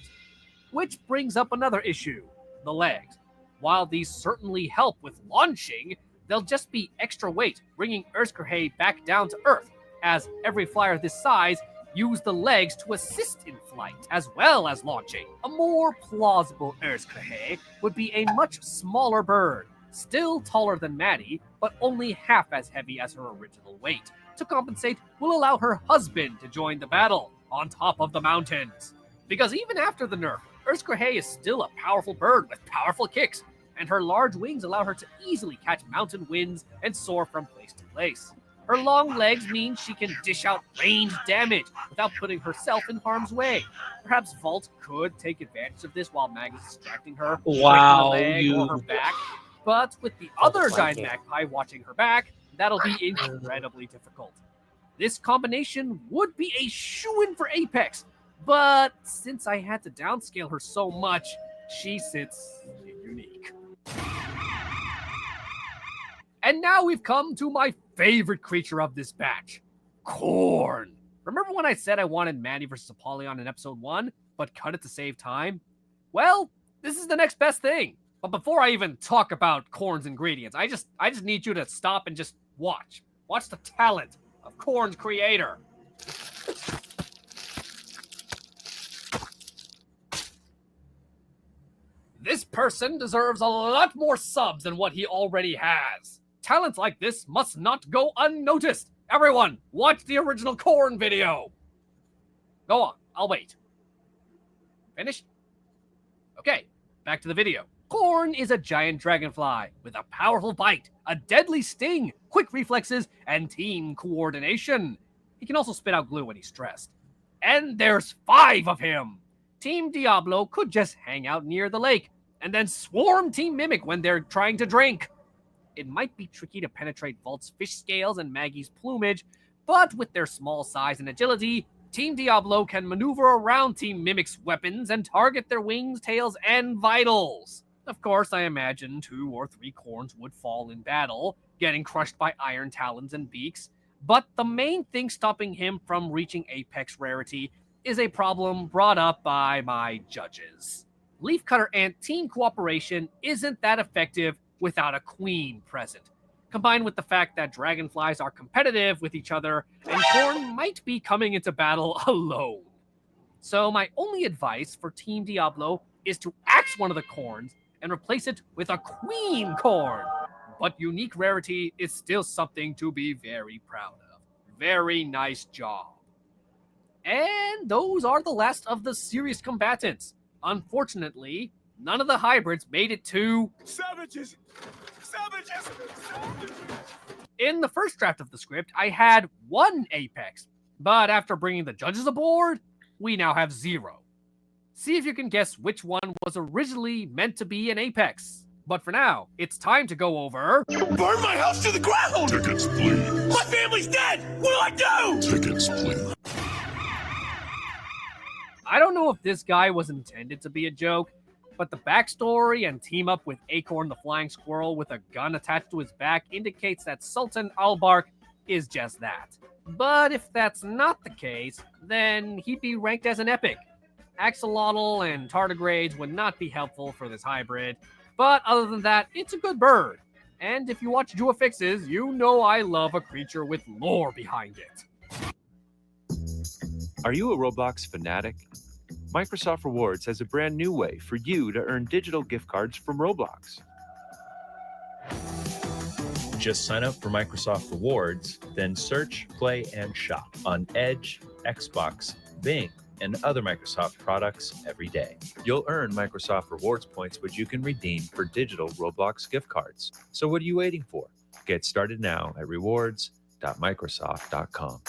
S2: Which brings up another issue, the legs. While these certainly help with launching, they'll just be extra weight, bringing Erzkrahe back down to Earth, as every flyer this size use the legs to assist in flight, as well as launching. A more plausible Erzkrahe would be a much smaller bird, still taller than Maddie, but only half as heavy as her original weight. To compensate, will allow her husband to join the battle on top of the mountains. Because even after the nerf, Erzkrahe is still a powerful bird with powerful kicks, and her large wings allow her to easily catch mountain winds and soar from place to place. Her long legs mean she can dish out range damage without putting herself in harm's way. Perhaps Vault could take advantage of this while Mag is distracting her,
S1: Wow,
S2: breaking a leg
S1: you-
S2: or her back. But with the other giant magpie watching her back, that'll be incredibly difficult. This combination would be a shoo-in for Apex, but since I had to downscale her so much, she sits unique. And now we've come to my favorite creature of this batch, Corn. Remember when I said I wanted Maddie versus Apollyon in episode 1, but cut it to save time? Well, this is the next best thing. But before I even talk about Corn's ingredients, I just need you to stop and just watch. Watch the talent of Corn's creator. This person deserves a lot more subs than what he already has. Talents like this must not go unnoticed. Everyone, watch the original Corn video. Go on, I'll wait. Finished? Okay, back to the video. Corn is a giant dragonfly with a powerful bite, a deadly sting, quick reflexes, and team coordination. He can also spit out glue when he's stressed. And there's 5 of him. Team Diablo could just hang out near the lake and then swarm Team Mimic when they're trying to drink. It might be tricky to penetrate Vault's fish scales and Maggie's plumage, but with their small size and agility, Team Diablo can maneuver around Team Mimic's weapons and target their wings, tails, and vitals. Of course, I imagine 2 or 3 Corns would fall in battle, getting crushed by iron talons and beaks, but the main thing stopping him from reaching Apex rarity is a problem brought up by my judges. Leafcutter Ant team cooperation isn't that effective without a queen present, combined with the fact that dragonflies are competitive with each other and Corn might be coming into battle alone. So my only advice for Team Diablo is to axe one of the Corns and replace it with a queen Corn. But unique rarity is still something to be very proud of. Very nice job. And those are the last of the serious combatants. Unfortunately, none of the hybrids made it to
S10: Savages! Savages! Savages!
S2: In the first draft of the script, I had 1 Apex, but after bringing the judges aboard, we now have 0. See if you can guess which one was originally meant to be an Apex. But for now, it's time to go over...
S10: Burn my house to the ground!
S5: Tickets, please.
S10: My family's dead! What do I do?
S5: Tickets, please.
S2: I don't know if this guy was intended to be a joke, but the backstory and team up with Acorn the Flying Squirrel with a gun attached to his back indicates that Sultan Albark is just that. But if that's not the case, then he'd be ranked as an epic. Axolotl and tardigrades would not be helpful for this hybrid, but other than that, it's a good bird. And if you watch Jua Fixes, you know I love a creature with lore behind it.
S13: Are you a Roblox fanatic? Microsoft Rewards has a brand new way for you to earn digital gift cards from Roblox.
S14: Just sign up for Microsoft Rewards, then search, play, and shop on Edge, Xbox, Bing, and other Microsoft products every day. You'll earn Microsoft Rewards points, which you can redeem for digital Roblox gift cards. So what are you waiting for? Get started now at rewards.microsoft.com.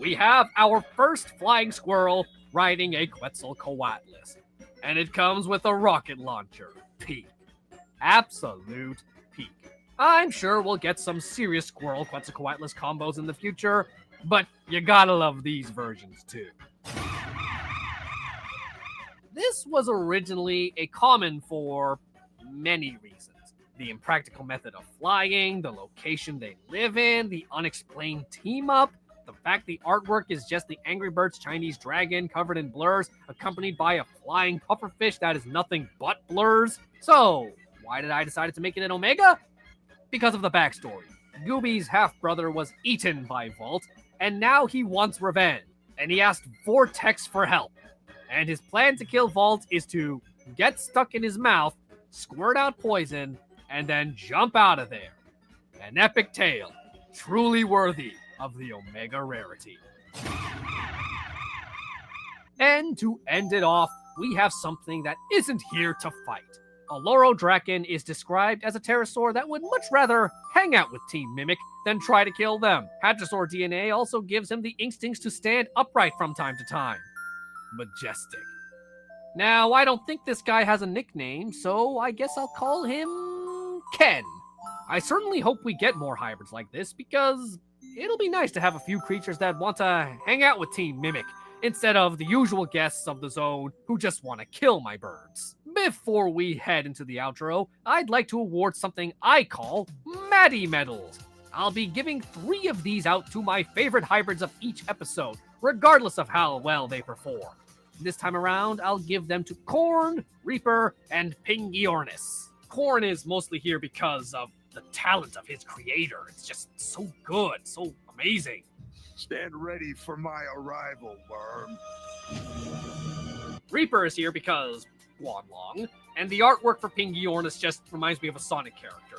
S2: we have our first flying squirrel riding a Quetzalcoatlus. And it comes with a rocket launcher. Peak. Absolute peak. I'm sure we'll get some serious squirrel Quetzalcoatlus combos in the future, but you gotta love these versions too. This was originally a common for many reasons. The impractical method of flying, the location they live in, the unexplained team-up, the fact the artwork is just the Angry Birds Chinese dragon covered in blurs, accompanied by a flying pufferfish that is nothing but blurs. So, why did I decide to make it an Omega? Because of the backstory. Gooby's half-brother was eaten by Volt, and now he wants revenge. And he asked Vortex for help. And his plan to kill Volt is to get stuck in his mouth, squirt out poison, and then jump out of there. An epic tale, truly worthy of the Omega rarity. And to end it off, we have something that isn't here to fight. A Lorodraken is described as a pterosaur that would much rather hang out with Team Mimic than try to kill them. Hadrosaur DNA also gives him the instincts to stand upright from time to time. Majestic. Now, I don't think this guy has a nickname, so I guess I'll call him Ken. I certainly hope we get more hybrids like this, because it'll be nice to have a few creatures that want to hang out with Team Mimic, instead of the usual guests of the zone who just want to kill my birds. Before we head into the outro, I'd like to award something I call Maddie Medals. I'll be giving 3 of these out to my favorite hybrids of each episode, regardless of how well they perform. This time around, I'll give them to Corn, Reaper, and Pingiornis. Corn is mostly here because of the talent of his creator. It's just so good, so amazing.
S10: Stand ready for my arrival, worm.
S2: Reaper is here because Guanlong, and the artwork for Pingiornis just reminds me of a Sonic character.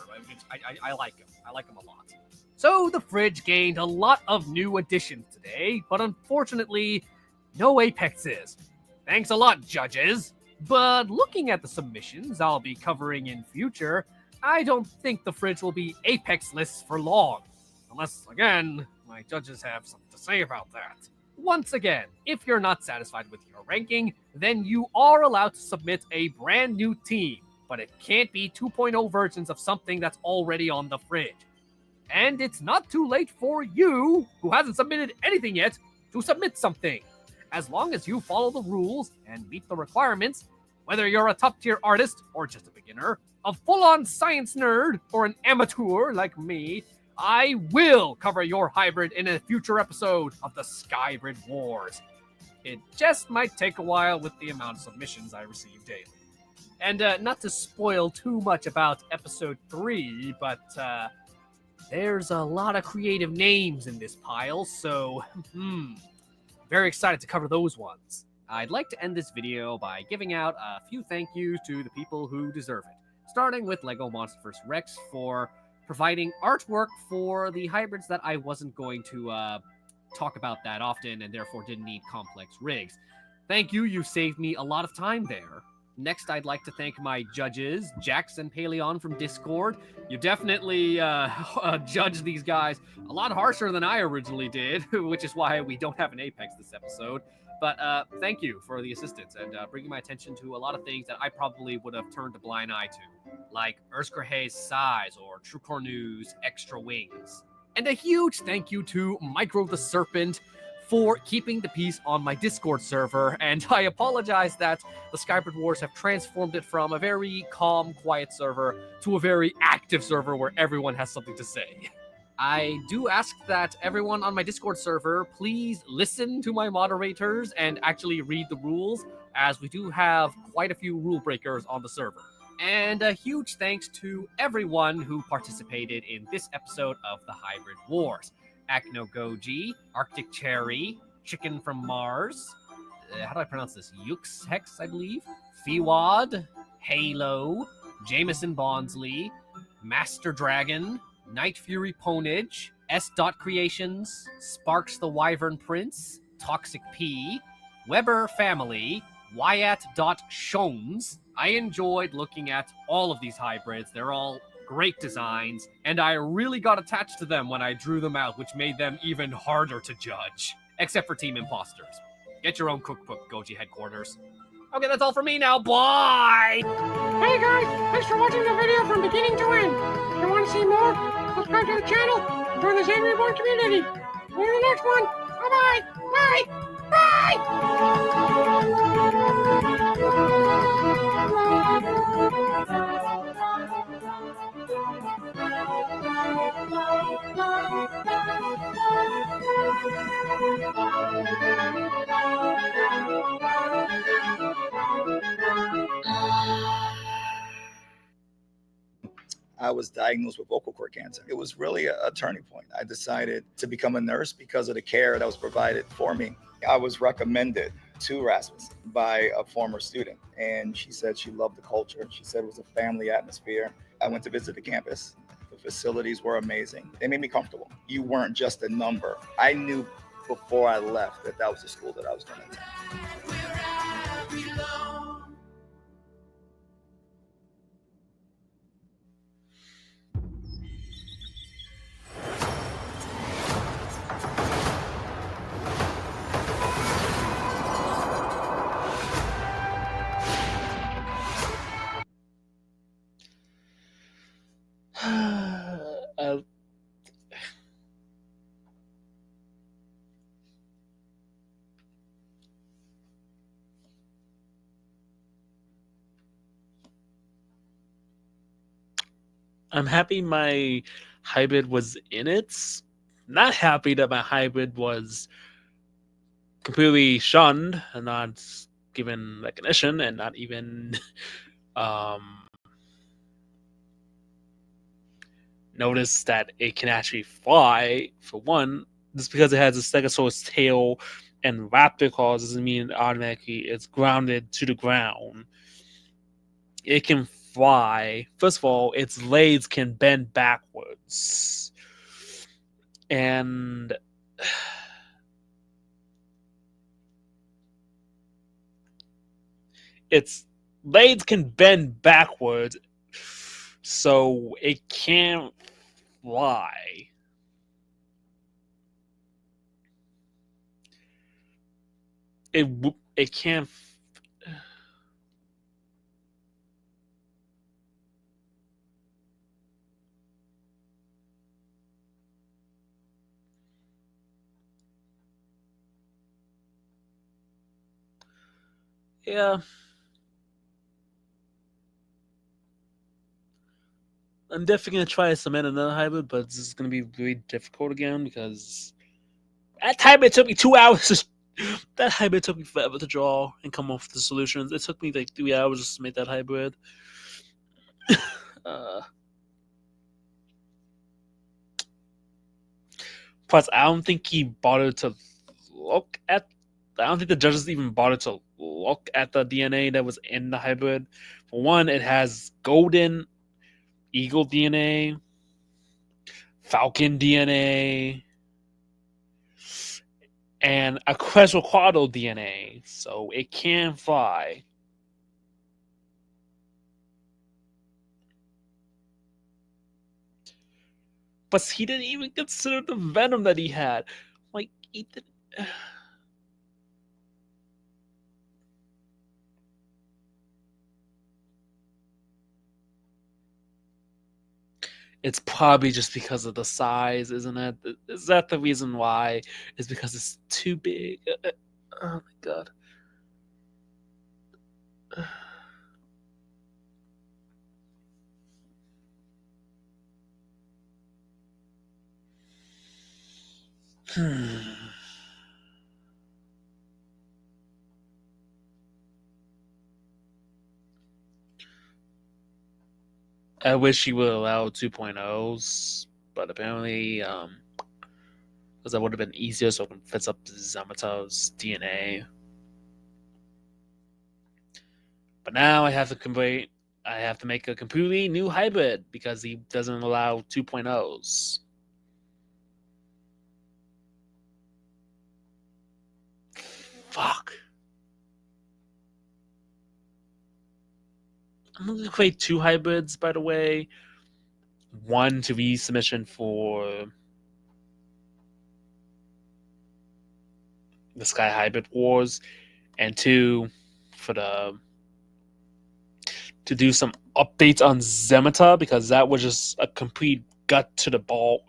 S2: I like him. I like him a lot. So the fridge gained a lot of new additions today, but unfortunately, no Apexes. Thanks a lot, judges. But looking at the submissions I'll be covering in future, I don't think the fridge will be Apex-less for long. Unless, again, my judges have something to say about that. Once again, if you're not satisfied with your ranking, then you are allowed to submit a brand new team, but it can't be 2.0 versions of something that's already on the fridge. And it's not too late for you, who hasn't submitted anything yet, to submit something. As long as you follow the rules and meet the requirements, whether you're a top-tier artist or just a beginner, a full-on science nerd or an amateur like me, I will cover your hybrid in a future episode of the Sky Hbrid Wars. It just might take a while with the amount of submissions I receive daily. And not to spoil too much about episode 3, but there's a lot of creative names in this pile, so very excited to cover those ones. I'd like to end this video by giving out a few thank yous to the people who deserve it, starting with LEGO Monster vs. Rex for providing artwork for the hybrids that I wasn't going to talk about that often and therefore didn't need complex rigs. Thank you, you saved me a lot of time there. Next, I'd like to thank my judges, Jax and Paleon from Discord. You definitely judged these guys a lot harsher than I originally did, which is why we don't have an Apex this episode. But thank you for the assistance and bringing my attention to a lot of things that I probably would have turned a blind eye to, like Erskirhe's size or Truecornu's extra wings. And a huge thank you to Micro the Serpent for keeping the peace on my Discord server, and I apologize that the Sky Hbrid Wars have transformed it from a very calm, quiet server to a very active server where everyone has something to say. I do ask that everyone on my Discord server please listen to my moderators and actually read the rules, as we do have quite a few rule breakers on the server. And a huge thanks to everyone who participated in this episode of the Hybrid Wars. Acno Goji, Arctic Cherry, Chicken from Mars, how do I pronounce this? Yux Hex, I believe, Fiwad, Halo, Jameson Bondsley, Master Dragon, Night Fury Ponage, S. Creations, Sparks the Wyvern Prince, Toxic P, Weber Family, Wyatt Shones. I enjoyed looking at all of these hybrids. They're all great designs, and I really got attached to them when I drew them out, which made them even harder to judge. except for Team Imposters. Get your own cookbook, Goji headquarters. Okay, that's all for me now. Bye!
S8: Hey guys, thanks for watching the video from beginning to end. If you want to see more, subscribe to the channel and join the Sky Hbrid community. See you in the next one. Bye-bye. Bye.
S15: I was diagnosed with vocal cord cancer. It was really a turning point. I decided to become a nurse because of the care that was provided for me. I was recommended to Rasmussen by a former student, and she said she loved the culture. She said it was a family atmosphere. I went to visit the campus. The facilities were amazing. They made me comfortable. You weren't just a number. I knew before I left that that was the school that I was going to attend.
S1: I'm happy my hybrid was in it. Not happy that my hybrid was completely shunned and not given recognition and not even notice that it can actually fly. For one, just because it has a Stegosaurus tail and raptor claws doesn't mean it automatically it's grounded to the ground. It can fly. First of all, its legs can bend backwards. And its legs can bend backwards, so it can't fly. It can't. Yeah. I'm definitely going to try to cement another hybrid, but this is going to be really difficult again because that hybrid took me 2 hours. That hybrid took me forever to draw and come up with the solutions. It took me like 3 hours just to make that hybrid. Plus, I don't think he bothered to look at. I don't think the judges even bothered to look at the DNA that was in the hybrid. For one, it has golden eagle DNA, falcon DNA, and a Quetzalcoatl DNA, so it can fly. But he didn't even consider the venom that he had. Like, he didn't. It's probably just because of the size, isn't it? Is that the reason why? Is because it's too big? Oh my god. I wish he would allow 2.0s, but apparently, because that would have been easier, so it can fit up Zamato's DNA. But now I have to make a completely new hybrid because he doesn't allow 2.0s. Fuck. I'm going to create 2 hybrids, by the way. One to resubmission for the Sky Hybrid Wars, and 2 for the to do some updates on Zemata, because that was just a complete gut to the ball,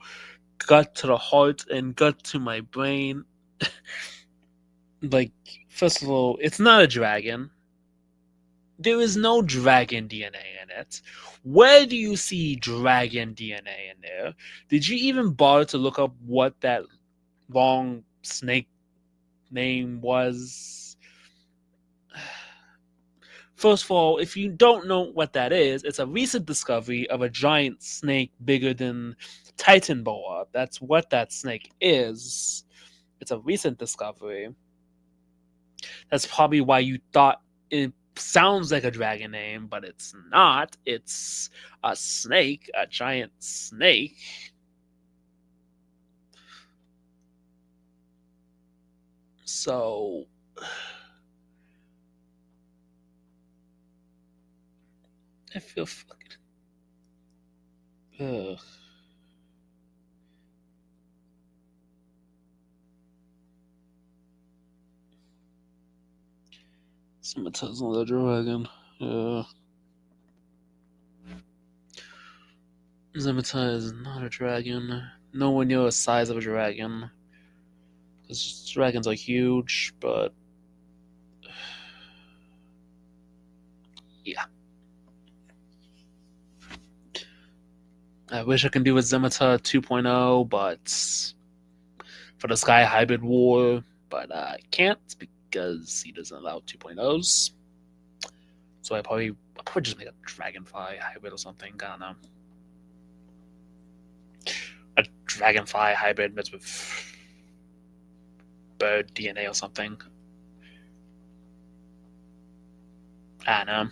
S1: gut to the heart, and gut to my brain. Like, first of all, it's not a dragon. There is no dragon DNA in it. Where do you see dragon DNA in there? Did you even bother to look up what that long snake name was? First of all, if you don't know what that is, it's a recent discovery of a giant snake bigger than Titan Boa. That's what that snake is. It's a recent discovery. That's probably why you thought it sounds like a dragon name, but it's not. It's a snake, a giant snake. So I feel fucking. Ugh. Zemata's not a dragon. Zemata is not a dragon. Nowhere near the size of a dragon. Because dragons are huge, but yeah. I wish I could do a Zemata 2.0, but for the Sky Hybrid War, but I can't because he doesn't allow 2.0s. So I'll probably just make a Dragonfly hybrid or something. I don't know. A Dragonfly hybrid mixed with bird DNA or something. I don't know.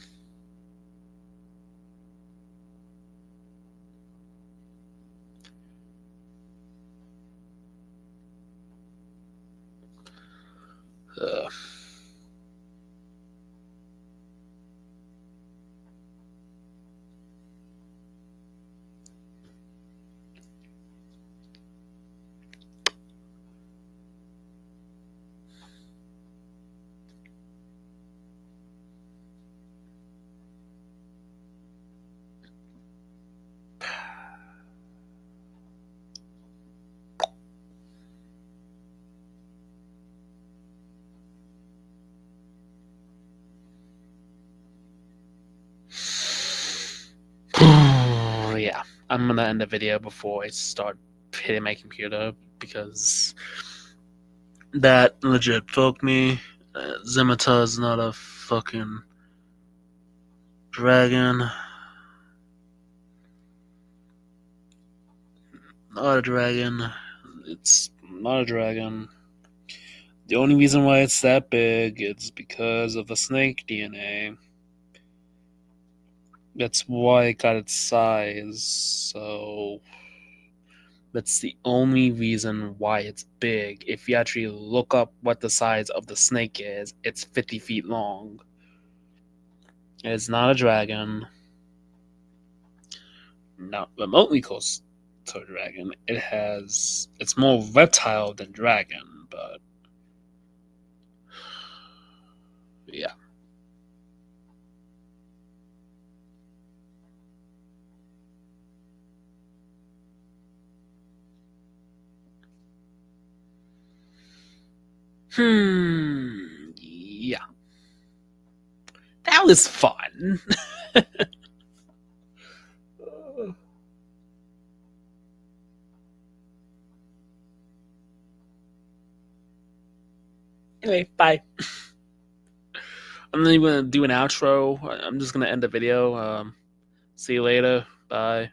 S1: Yeah, I'm gonna end the video before I start hitting my computer because that legit fucked me. Zemata is not a fucking dragon. Not a dragon. It's not a dragon. The only reason why it's that big is because of the snake DNA. That's why it got its size. So that's the only reason why it's big. If you actually look up what the size of the snake is, it's 50 feet long. It's not a dragon. Not remotely close to a dragon. It's more reptile than dragon, but yeah. Yeah. That was fun. Anyway, bye. I'm not even gonna do an outro. I'm just gonna end the video. See you later. Bye.